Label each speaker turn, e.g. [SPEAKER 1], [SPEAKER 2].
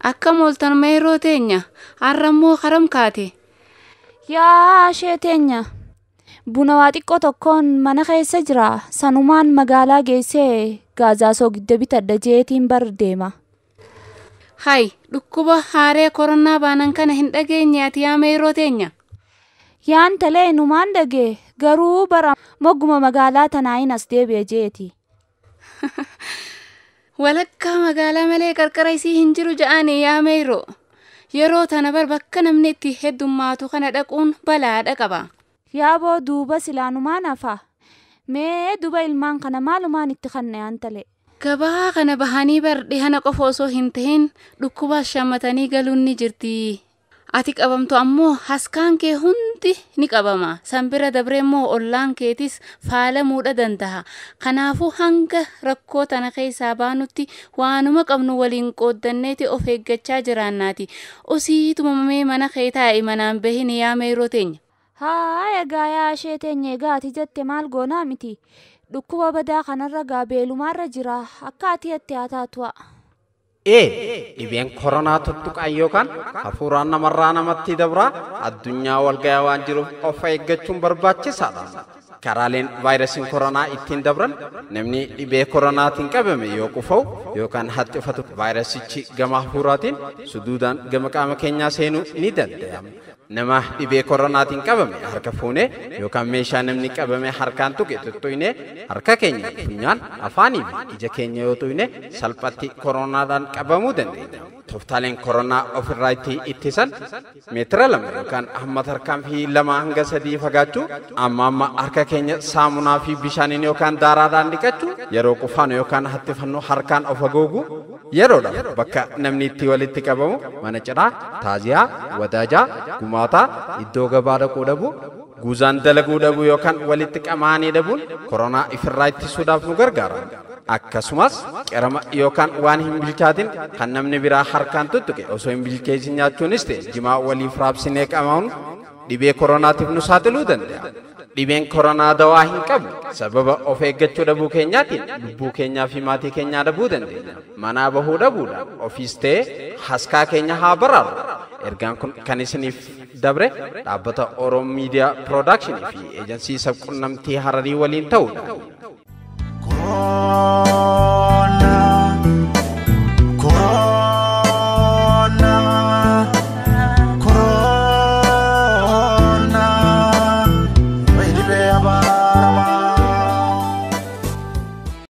[SPEAKER 1] Akka mooltan meeroo teenya arrammoo karam kaate.
[SPEAKER 2] Yaa ishee teenya buna waa xiqqoo tokkoon mana keessa jira sanumaan magaalaa geessee gaazaasoo gidda bitadha jeetiin bar deema.
[SPEAKER 1] Hay dhukkuba haaree koronaa baanan kana hin dhageenyaati yaa meeroo teenya.
[SPEAKER 2] Yaan talee numaan dhagee garuu bara mogguma magaalaa tanaayin as deebi'e jeeti.
[SPEAKER 1] Walakkaa magaalaa malee qarqara isii hin jiru ja'anii yaa meeroo. Yeroo tana bar bakka namni itti heddummaatu kana dhaquun balaadha qaba.
[SPEAKER 2] Yaaboo duuba silaanumaan hafa. Mee duba ilmaan kana maalumaan itti kanne yaan talee.
[SPEAKER 1] Gabaa kana bahanii bar dhihana qofa osoo hin ta'in dhukkuba shammatanii galuun ni jirti. Ati qabamtu ammoo haskaan kee hundi ni qabama. Sanbira dabre immoo ollaan keetis faalamuudha danda'a. Kanaafuu hanga rakkoo tana keessaa baanutti waanuma qabnu waliin qooddanneeti of eeggachaa jiraannaati. Osiituma mamee mana kee taa'e manaan bahin yaa meeroo teenya.
[SPEAKER 2] Haa egaa yaa ishee teenya egaa ati jette maal goonaa miti. Dhukkuba badaa kanarra gaabeelumaarra jira akka ati itti haa taatu'a.
[SPEAKER 3] dhibeen koronaa tuttuqaan yookaan hafuuraan namarraa namatti dabraa addunyaa walgayaa waan jiruuf of eeggachuun barbaachisaadha. Karaaleen vaayirasiin koronaa ittiin dabran namni dhibee koronaatiin qabame yoo qufa'u yookaan haxxifatu vaayirasichi gama hafuuraatiin suduudaan gama qaama keenyaa seenuu ni danda'ama. Nama dhibee koronaatiin qabame harka fuunee yookaan meeshaa namni qabame harkaan tuqe tuttuqnee harka keenya funyaan afaanii fi ija keenya yoo tuqne salphatti koronaadhaan qabamuu dandeenya. Tooftaaleen koronaa ofirraa ittisan meetira 2 yookaan hamma tarkaanfii 2 hanga 3 fagaachuu amma harka keenya saamunaa fi bishaaniin yookaan daaraadhaan dhiqachuu yeroo qufaanu yookaan hattifannoo harkaan of haguuguu yeroodhaaf bakka namni itti walitti qabamu mana cidhaa taaziyaa wadaajaa gumaataa iddoo gabaa dhaquu dhabuu guuzaan dalaguu dhabuu yookaan walitti qamaanii dhabuun koronaa ifirraa ittisuudhaaf nu gargaara. Akkasumas qerama yookaan waan hin bilchaatin kan namni biraa harkaan tuttuqe osoo hin bilcheessin nyaachuunis ta'e jimaa waliif raabsinee qabamuun dhibee koronaatiif nu saaxiluu danda'a. Dhibeen koronaa dawaa hin qabu sababa of eeggachuu dhabuu keenyaatiin lubbuu keenyaa fi maatii keenyaa dhabuu dandeenya. Manaa bahuu dhabuudhaan ofiis ta'e haskaa keenya haa baraaru. Ergaan kun kan isiniif dabre dhaabbata Oromoo Miidiyaa Piroodakshinii fi eejansii sabquunnamtii Hararii waliin ta'uudha.
[SPEAKER 4] Corona, baby,